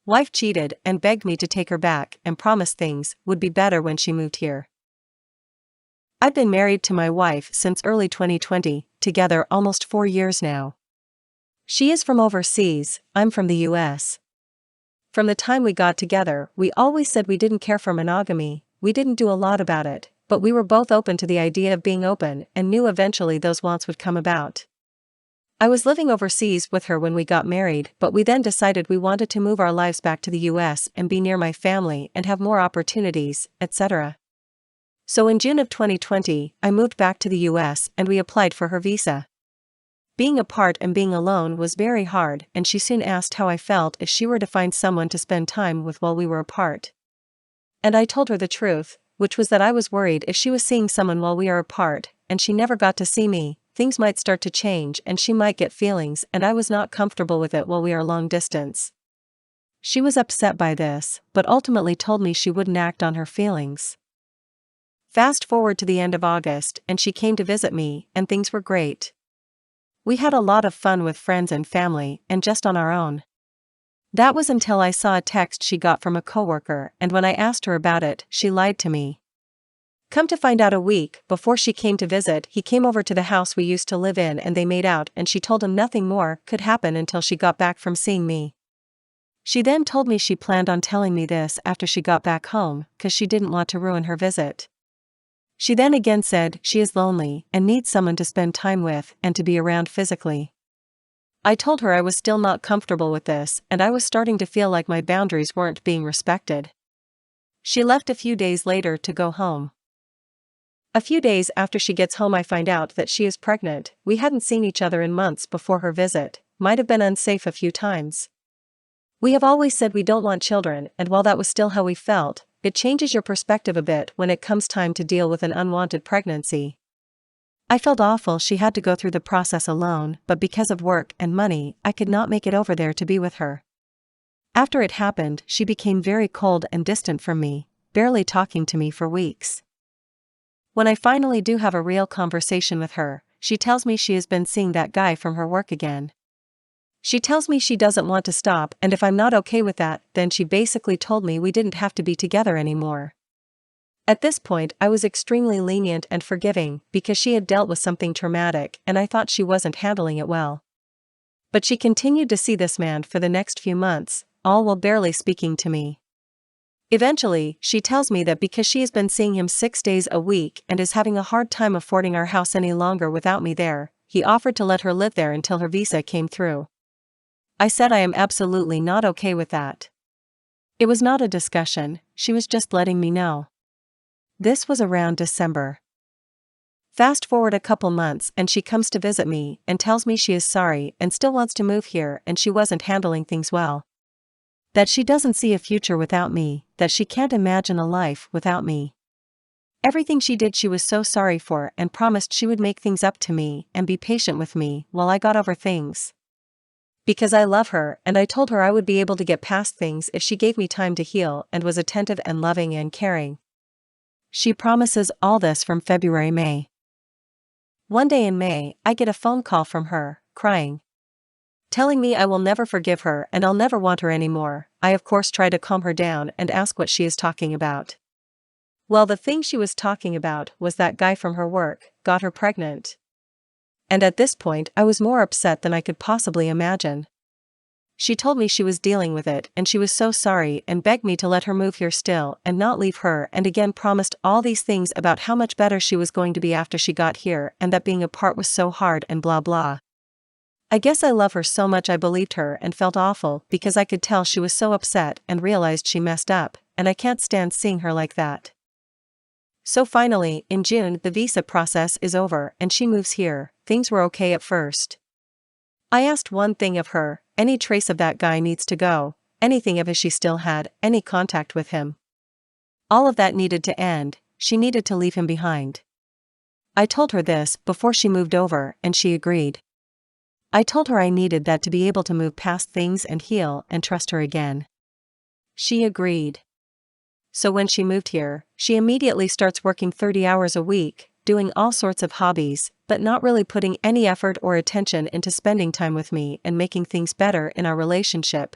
Wife cheated and begged me to take her back and promised things would be better when she moved here. I've been married to my wife since early 2020, together almost 4 years now. She is from overseas, I'm from the US. From the time we got together, we always said we didn't care for monogamy, we didn't do a lot about it, but we were both open to the idea of being open and knew eventually those wants would come about. I was living overseas with her when we got married, but we then decided we wanted to move our lives back to the US and be near my family and have more opportunities, etc. So in June of 2020, I moved back to the US and we applied for her visa. Being apart and being alone was very hard, and she soon asked how I felt if she were to find someone to spend time with while we were apart. And I told her the truth, which was that I was worried if she was seeing someone while we are apart, and she never got to see me, things might start to change and she might get feelings, and I was not comfortable with it while we are long distance. She was upset by this, but ultimately told me she wouldn't act on her feelings. Fast forward to the end of August, and she came to visit me, and things were great. We had a lot of fun with friends and family, and just on our own. That was until I saw a text she got from a coworker, and when I asked her about it, she lied to me. Come to find out, a week before she came to visit, he came over to the house we used to live in and they made out, and she told him nothing more could happen until she got back from seeing me. She then told me she planned on telling me this after she got back home, cause she didn't want to ruin her visit. She then again said she is lonely and needs someone to spend time with and to be around physically. I told her I was still not comfortable with this and I was starting to feel like my boundaries weren't being respected. She left a few days later to go home. A few days after she gets home, I find out that she is pregnant. We hadn't seen each other in months before her visit, might have been unsafe a few times. We have always said we don't want children, and while that was still how we felt, it changes your perspective a bit when it comes time to deal with an unwanted pregnancy. I felt awful she had to go through the process alone, but because of work and money, I could not make it over there to be with her. After it happened, she became very cold and distant from me, barely talking to me for weeks. When I finally do have a real conversation with her, she tells me she has been seeing that guy from her work again. She tells me she doesn't want to stop, and if I'm not okay with that, then she basically told me we didn't have to be together anymore. At this point, I was extremely lenient and forgiving because she had dealt with something traumatic and I thought she wasn't handling it well. But she continued to see this man for the next few months, all while barely speaking to me. Eventually, she tells me that because she has been seeing him 6 days a week and is having a hard time affording our house any longer without me there, he offered to let her live there until her visa came through. I said I am absolutely not okay with that. It was not a discussion, she was just letting me know. This was around December. Fast forward a couple months and she comes to visit me and tells me she is sorry and still wants to move here and she wasn't handling things well. That she doesn't see a future without me, that she can't imagine a life without me. Everything she did she was so sorry for and promised she would make things up to me and be patient with me while I got over things. Because I love her and I told her I would be able to get past things if she gave me time to heal and was attentive and loving and caring. She promises all this from May. One day in May, I get a phone call from her, crying, telling me I will never forgive her and I'll never want her anymore. I of course try to calm her down and ask what she is talking about. Well, the thing she was talking about was that guy from her work got her pregnant. And at this point I was more upset than I could possibly imagine. She told me she was dealing with it and she was so sorry and begged me to let her move here still and not leave her, and again promised all these things about how much better she was going to be after she got here and that being apart was so hard and blah blah. I guess I love her so much I believed her and felt awful because I could tell she was so upset and realized she messed up, and I can't stand seeing her like that. So finally, in June, the visa process is over and she moves here. Things were okay at first. I asked one thing of her: any trace of that guy needs to go, anything of if she still had any contact with him. All of that needed to end, she needed to leave him behind. I told her this before she moved over and she agreed. I told her I needed that to be able to move past things and heal and trust her again. She agreed. So when she moved here, she immediately starts working 30 hours a week, doing all sorts of hobbies, but not really putting any effort or attention into spending time with me and making things better in our relationship.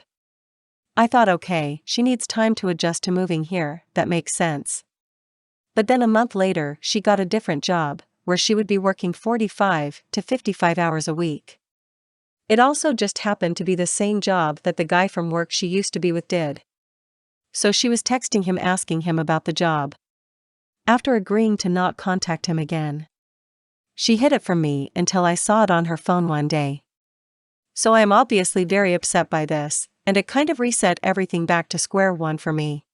I thought, okay, she needs time to adjust to moving here, that makes sense. But then a month later, she got a different job, where she would be working 45 to 55 hours a week. It also just happened to be the same job that the guy from work she used to be with did. So she was texting him asking him about the job. After agreeing to not contact him again, she hid it from me until I saw it on her phone one day. So I am obviously very upset by this, and it kind of reset everything back to square one for me.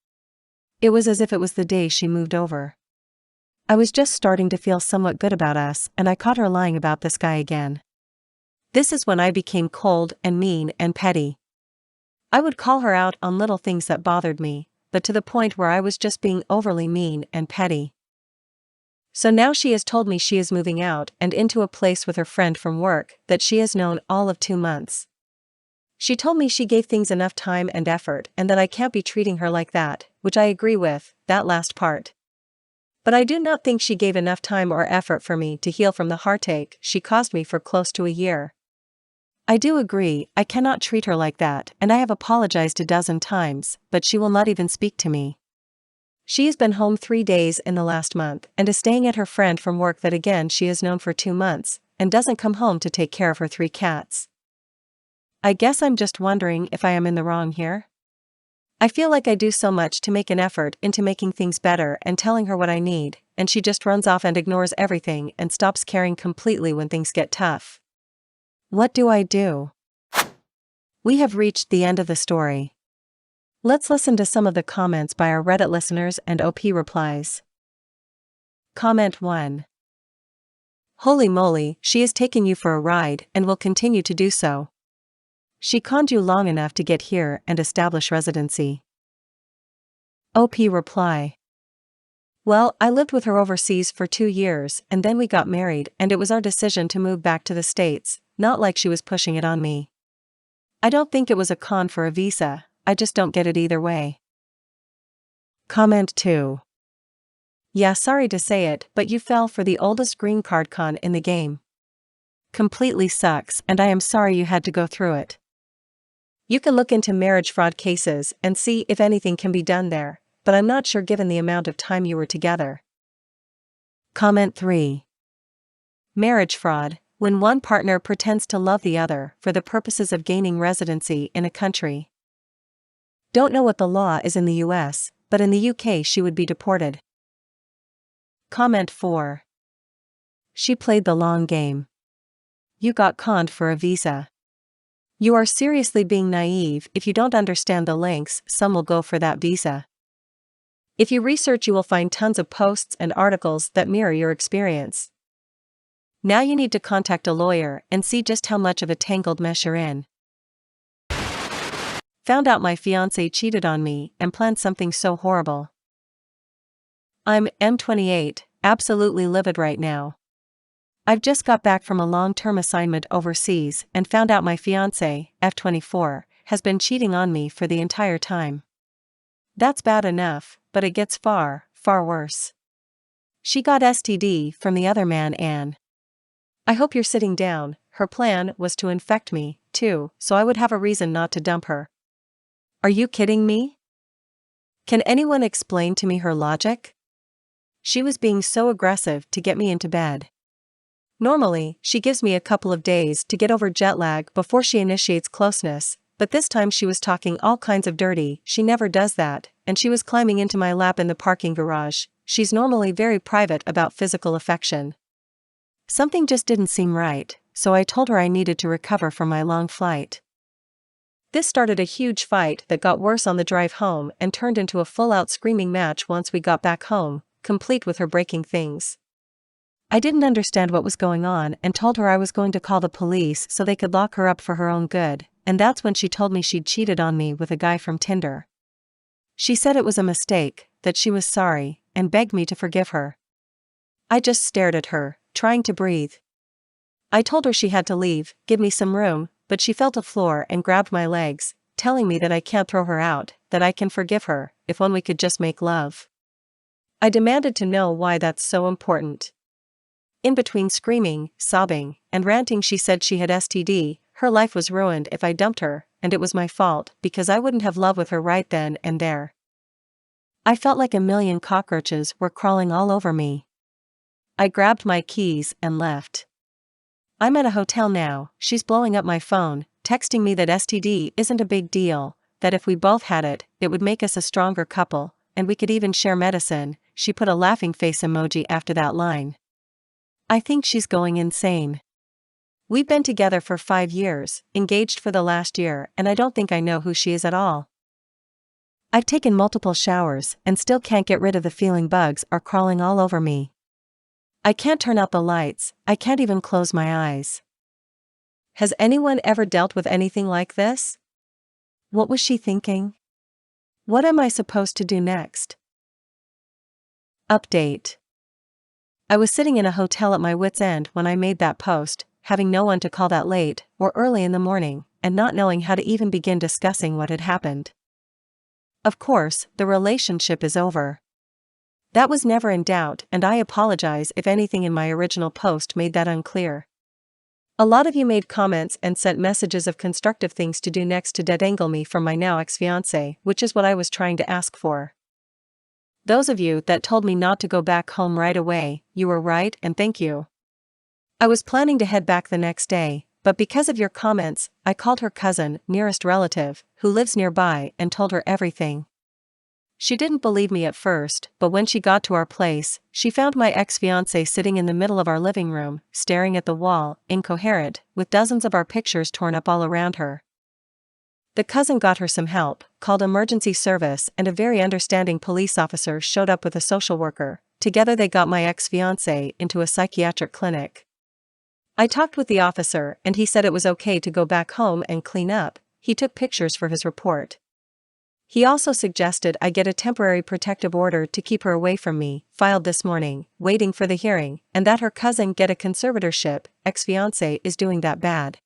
It was as if it was the day she moved over. I was just starting to feel somewhat good about us, and I caught her lying about this guy again. This is when I became cold and mean and petty. I would call her out on little things that bothered me, but to the point where I was just being overly mean and petty. So now she has told me she is moving out and into a place with her friend from work that she has known all of 2 months. She told me she gave things enough time and effort and that I can't be treating her like that, which I agree with, that last part. But I do not think she gave enough time or effort for me to heal from the heartache she caused me for close to a year. I do agree, I cannot treat her like that, and I have apologized a dozen times, but she will not even speak to me. She has been home 3 days in the last month and is staying at her friend from work that again she has known for 2 months, and doesn't come home to take care of her 3 cats. I guess I'm just wondering if I am in the wrong here? I feel like I do so much to make an effort into making things better and telling her what I need, and she just runs off and ignores everything and stops caring completely when things get tough. What do I do? We have reached the end of the story. Let's listen to some of the comments by our Reddit listeners and OP replies. Comment 1. Holy moly, she is taking you for a ride and will continue to do so. She conned you long enough to get here and establish residency. OP reply. Well, I lived with her overseas for 2 years and then we got married and it was our decision to move back to the States, not like she was pushing it on me. I don't think it was a con for a visa, I just don't get it either way. Comment 2. Yeah, sorry to say it, but you fell for the oldest green card con in the game. Completely sucks and I am sorry you had to go through it. You can look into marriage fraud cases and see if anything can be done there, but I'm not sure given the amount of time you were together. Comment 3. Marriage fraud, when one partner pretends to love the other for the purposes of gaining residency in a country. Don't know what the law is in the US, but in the UK she would be deported. Comment 4. She played the long game. You got conned for a visa. You are seriously being naive if you don't understand the lengths some will go for that visa. If you research, you will find tons of posts and articles that mirror your experience. Now you need to contact a lawyer and see just how much of a tangled mess you're in. Found out my fiancé cheated on me and planned something so horrible. I'm M28, absolutely livid right now. I've just got back from a long-term assignment overseas and found out my fiancé, F24, has been cheating on me for the entire time. That's bad enough, but it gets far, far worse. She got STD from the other man and I hope you're sitting down. Her plan was to infect me, too, so I would have a reason not to dump her. Are you kidding me? Can anyone explain to me her logic? She was being so aggressive to get me into bed. Normally, she gives me a couple of days to get over jet lag before she initiates closeness, but this time she was talking all kinds of dirty. She never does that, and she was climbing into my lap in the parking garage. She's normally very private about physical affection. Something just didn't seem right, so I told her I needed to recover from my long flight. This started a huge fight that got worse on the drive home and turned into a full-out screaming match once we got back home, complete with her breaking things. I didn't understand what was going on and told her I was going to call the police so they could lock her up for her own good, and that's when she told me she'd cheated on me with a guy from Tinder. She said it was a mistake, that she was sorry, and begged me to forgive her. I just stared at her, trying to breathe. I told her she had to leave, give me some room, but she fell to the floor and grabbed my legs, telling me that I can't throw her out, that I can forgive her, if only we could just make love. I demanded to know why that's so important. In between screaming, sobbing, and ranting she said she had STD, her life was ruined if I dumped her, and it was my fault because I wouldn't have love with her right then and there. I felt like a million cockroaches were crawling all over me. I grabbed my keys and left. I'm at a hotel now. She's blowing up my phone, texting me that STD isn't a big deal, that if we both had it, it would make us a stronger couple, and we could even share medicine. She put a laughing face emoji after that line. I think she's going insane. We've been together for 5 years, engaged for the last year, and I don't think I know who she is at all. I've taken multiple showers and still can't get rid of the feeling bugs are crawling all over me. I can't turn out the lights, I can't even close my eyes. Has anyone ever dealt with anything like this? What was she thinking? What am I supposed to do next? Update. I was sitting in a hotel at my wit's end when I made that post, having no one to call that late or early in the morning, and not knowing how to even begin discussing what had happened. Of course, the relationship is over. That was never in doubt, and I apologize if anything in my original post made that unclear. A lot of you made comments and sent messages of constructive things to do next to detangle me from my now ex-fiancé, which is what I was trying to ask for. Those of you that told me not to go back home right away, you were right and thank you. I was planning to head back the next day, but because of your comments, I called her cousin, nearest relative, who lives nearby, and told her everything. She didn't believe me at first, but when she got to our place, she found my ex-fiancé sitting in the middle of our living room, staring at the wall, incoherent, with dozens of our pictures torn up all around her. The cousin got her some help, called emergency service, and a very understanding police officer showed up with a social worker. Together they got my ex-fiancé into a psychiatric clinic. I talked with the officer and he said it was okay to go back home and clean up. He took pictures for his report. He also suggested I get a temporary protective order to keep her away from me, filed this morning, waiting for the hearing, and that her cousin get a conservatorship. Ex-fiancé is doing that bad.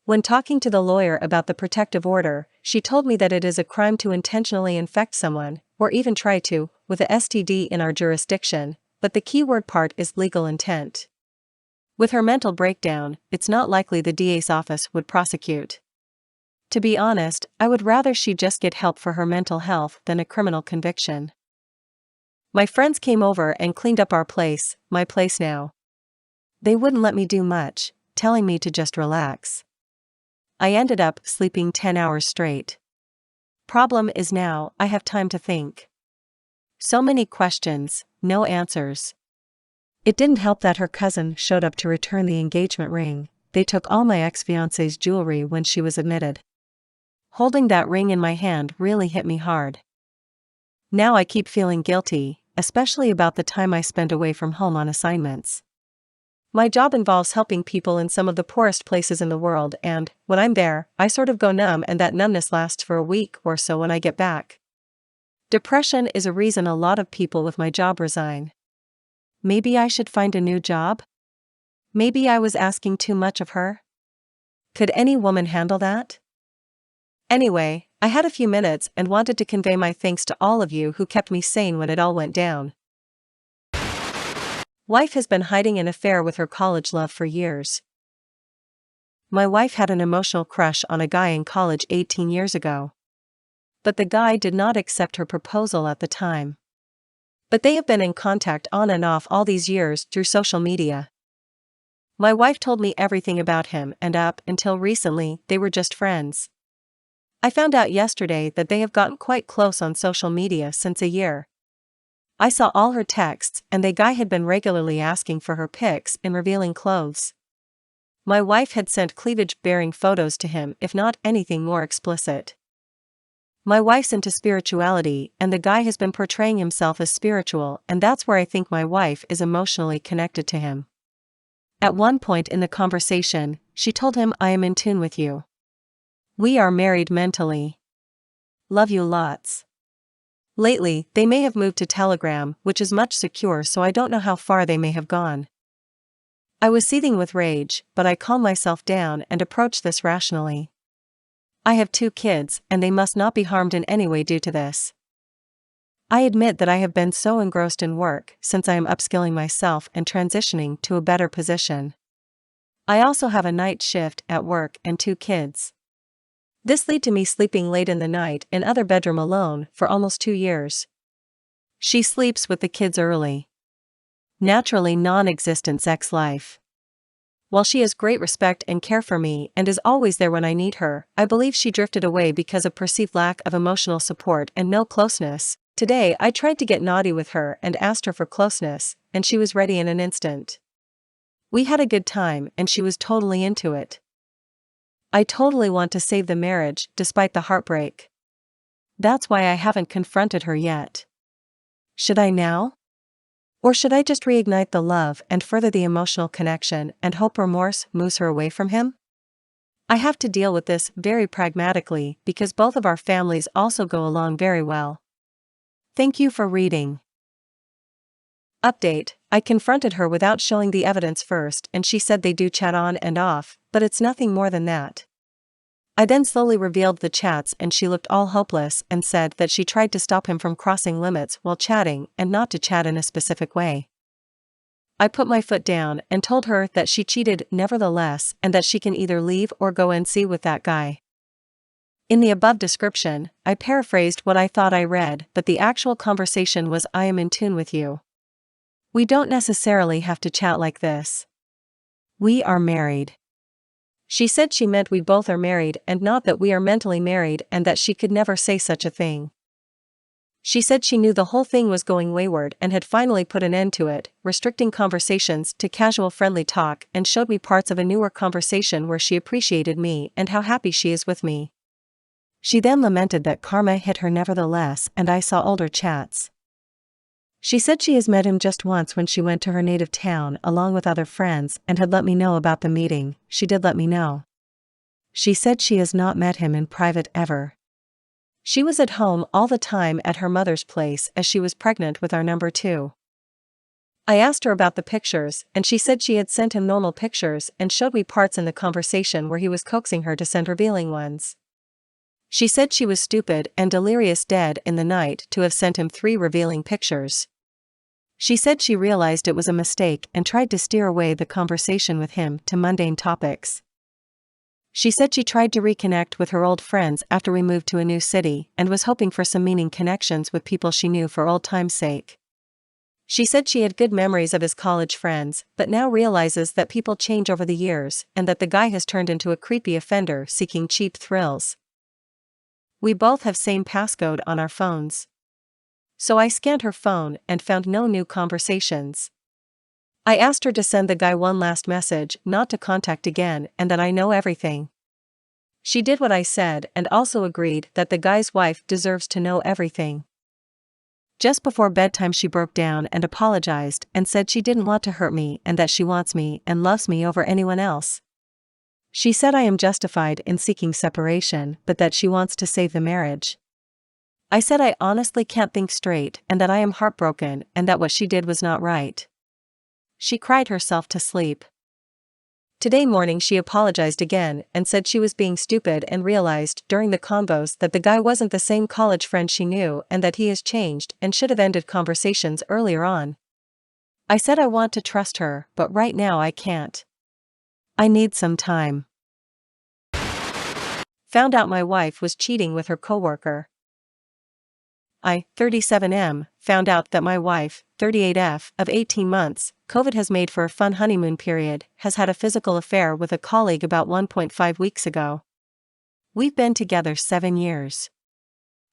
When talking to the lawyer about the protective order, she told me that it is a crime to intentionally infect someone, or even try to, with a STD in our jurisdiction, but the keyword part is legal intent. With her mental breakdown, it's not likely the DA's office would prosecute. To be honest, I would rather she just get help for her mental health than a criminal conviction. My friends came over and cleaned up our place, my place now. They wouldn't let me do much, telling me to just relax. I ended up sleeping 10 hours straight. Problem is now, I have time to think. So many questions, no answers. It didn't help that her cousin showed up to return the engagement ring. They took all my ex-fiancé's jewelry when she was admitted. Holding that ring in my hand really hit me hard. Now I keep feeling guilty, especially about the time I spend away from home on assignments. My job involves helping people in some of the poorest places in the world, and, when I'm there, I sort of go numb, and that numbness lasts for a week or so when I get back. Depression is a reason a lot of people with my job resign. Maybe I should find a new job? Maybe I was asking too much of her? Could any woman handle that? Anyway, I had a few minutes and wanted to convey my thanks to all of you who kept me sane when it all went down. Wife has been hiding an affair with her college love for years. My wife had an emotional crush on a guy in college 18 years ago. But the guy did not accept her proposal at the time. But they have been in contact on and off all these years through social media. My wife told me everything about him, and up until recently, they were just friends. I found out yesterday that they have gotten quite close on social media since a year. I saw all her texts, and the guy had been regularly asking for her pics in revealing clothes. My wife had sent cleavage-bearing photos to him, if not anything more explicit. My wife's into spirituality, and the guy has been portraying himself as spiritual, and that's where I think my wife is emotionally connected to him. At one point in the conversation, she told him, "I am in tune with you. We are married mentally. Love you lots." Lately, they may have moved to Telegram, which is much secure, so I don't know how far they may have gone. I was seething with rage, but I calmed myself down and approached this rationally. I have 2 kids, and they must not be harmed in any way due to this. I admit that I have been so engrossed in work since I am upskilling myself and transitioning to a better position. I also have a night shift at work and 2 kids. This led to me sleeping late in the night in other bedroom alone for almost 2 years. She sleeps with the kids early. Naturally non-existent sex life. While she has great respect and care for me and is always there when I need her, I believe she drifted away because of perceived lack of emotional support and no closeness. Today I tried to get naughty with her and asked her for closeness, and she was ready in an instant. We had a good time and she was totally into it. I totally want to save the marriage despite the heartbreak. That's why I haven't confronted her yet. Should I now? Or should I just reignite the love and further the emotional connection and hope remorse moves her away from him? I have to deal with this very pragmatically because both of our families also go along very well. Thank you for reading. Update: I confronted her without showing the evidence first and she said they do chat on and off, but it's nothing more than that. I then slowly revealed the chats and she looked all hopeless and said that she tried to stop him from crossing limits while chatting and not to chat in a specific way. I put my foot down and told her that she cheated nevertheless and that she can either leave or go and see with that guy. In the above description, I paraphrased what I thought I read, but the actual conversation was "I am in tune with you. We don't necessarily have to chat like this. We are married." She said she meant we both are married and not that we are mentally married and that she could never say such a thing. She said she knew the whole thing was going wayward and had finally put an end to it, restricting conversations to casual friendly talk, and showed me parts of a newer conversation where she appreciated me and how happy she is with me. She then lamented that karma hit her nevertheless and I saw older chats. She said she has met him just once when she went to her native town along with other friends and had let me know about the meeting. She did let me know. She said she has not met him in private ever. She was at home all the time at her mother's place as she was pregnant with our number 2. I asked her about the pictures and she said she had sent him normal pictures and showed me parts in the conversation where he was coaxing her to send revealing ones. She said she was stupid and delirious dead in the night to have sent him 3 revealing pictures. She said she realized it was a mistake and tried to steer away the conversation with him to mundane topics. She said she tried to reconnect with her old friends after we moved to a new city and was hoping for some meaning connections with people she knew for old time's sake. She said she had good memories of his college friends, but now realizes that people change over the years and that the guy has turned into a creepy offender seeking cheap thrills. We both have same passcode on our phones. So I scanned her phone and found no new conversations. I asked her to send the guy one last message not to contact again and that I know everything. She did what I said and also agreed that the guy's wife deserves to know everything. Just before bedtime she broke down and apologized and said she didn't want to hurt me and that she wants me and loves me over anyone else. She said I am justified in seeking separation but that she wants to save the marriage. I said I honestly can't think straight and that I am heartbroken and that what she did was not right. She cried herself to sleep. Today morning she apologized again and said she was being stupid and realized during the convos that the guy wasn't the same college friend she knew and that he has changed and should have ended conversations earlier on. I said I want to trust her, but right now I can't. I need some time. Found out my wife was cheating with her coworker. I, 37M, found out that my wife, 38F, of 18 months, COVID has made for a fun honeymoon period, has had a physical affair with a colleague about 1.5 weeks ago. We've been together 7 years.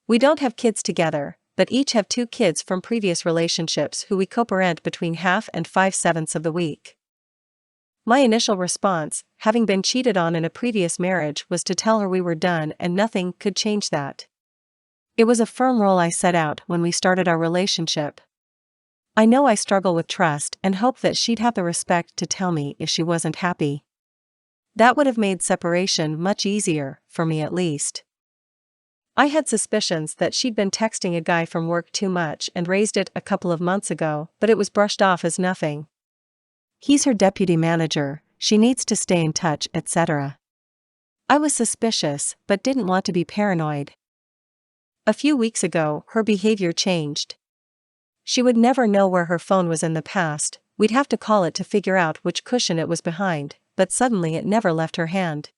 We don't have kids together, but each have 2 kids from previous relationships who we co-parent between half and 5/7 of the week. My initial response, having been cheated on in a previous marriage, was to tell her we were done and nothing could change that. It was a firm rule I set out when we started our relationship. I know I struggle with trust and hope that she'd have the respect to tell me if she wasn't happy. That would have made separation much easier, for me at least. I had suspicions that she'd been texting a guy from work too much and raised it a couple of months ago, but it was brushed off as nothing. He's her deputy manager, she needs to stay in touch, etc. I was suspicious, but didn't want to be paranoid. A few weeks ago, her behavior changed. She would never know where her phone was in the past, we'd have to call it to figure out which cushion it was behind, but suddenly it never left her hand.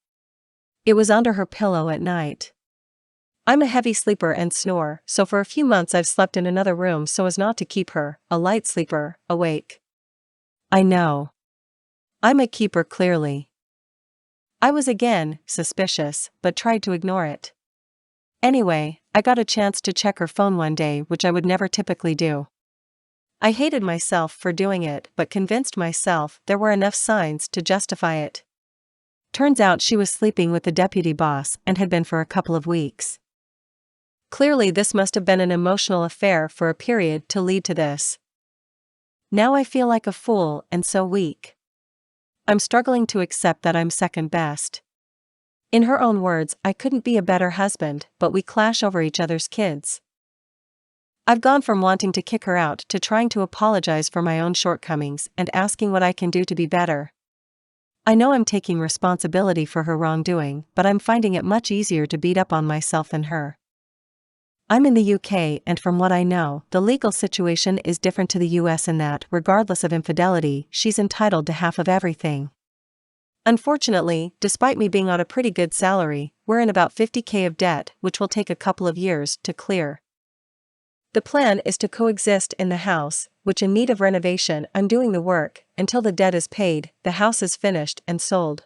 It was under her pillow at night. I'm a heavy sleeper and snore, so for a few months I've slept in another room so as not to keep her, a light sleeper, awake. I know. I'm a keeper clearly. I was again suspicious, but tried to ignore it. Anyway, I got a chance to check her phone one day, which I would never typically do. I hated myself for doing it, but convinced myself there were enough signs to justify it. Turns out she was sleeping with the deputy boss and had been for a couple of weeks. Clearly this must have been an emotional affair for a period to lead to this. Now I feel like a fool and so weak. I'm struggling to accept that I'm second best. In her own words, I couldn't be a better husband, but we clash over each other's kids. I've gone from wanting to kick her out to trying to apologize for my own shortcomings and asking what I can do to be better. I know I'm taking responsibility for her wrongdoing, but I'm finding it much easier to beat up on myself than her. I'm in the UK, and from what I know, the legal situation is different to the US in that, regardless of infidelity, she's entitled to half of everything. Unfortunately, despite me being on a pretty good salary, we're in about $50,000 of debt, which will take a couple of years to clear. The plan is to coexist in the house, which in need of renovation. I'm doing the work, until the debt is paid, the house is finished and sold.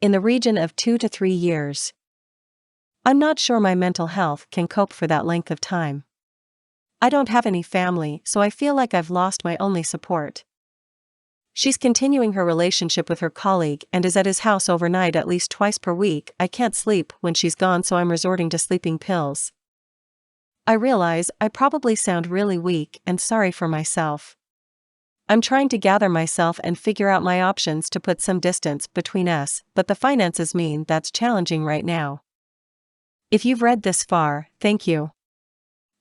In the region of 2 to 3 years. I'm not sure my mental health can cope for that length of time. I don't have any family, so I feel like I've lost my only support. She's continuing her relationship with her colleague and is at his house overnight at least twice per week. I can't sleep when she's gone, so I'm resorting to sleeping pills. I realize I probably sound really weak and sorry for myself. I'm trying to gather myself and figure out my options to put some distance between us, but the finances mean that's challenging right now. If you've read this far, thank you.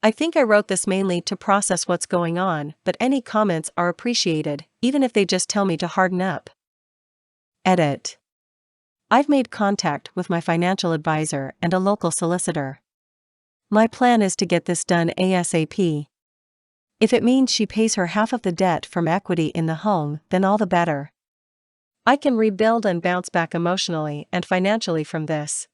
I think I wrote this mainly to process what's going on, but any comments are appreciated, even if they just tell me to harden up. Edit. I've made contact with my financial advisor and a local solicitor. My plan is to get this done ASAP. If it means she pays her half of the debt from equity in the home, then all the better. I can rebuild and bounce back emotionally and financially from this.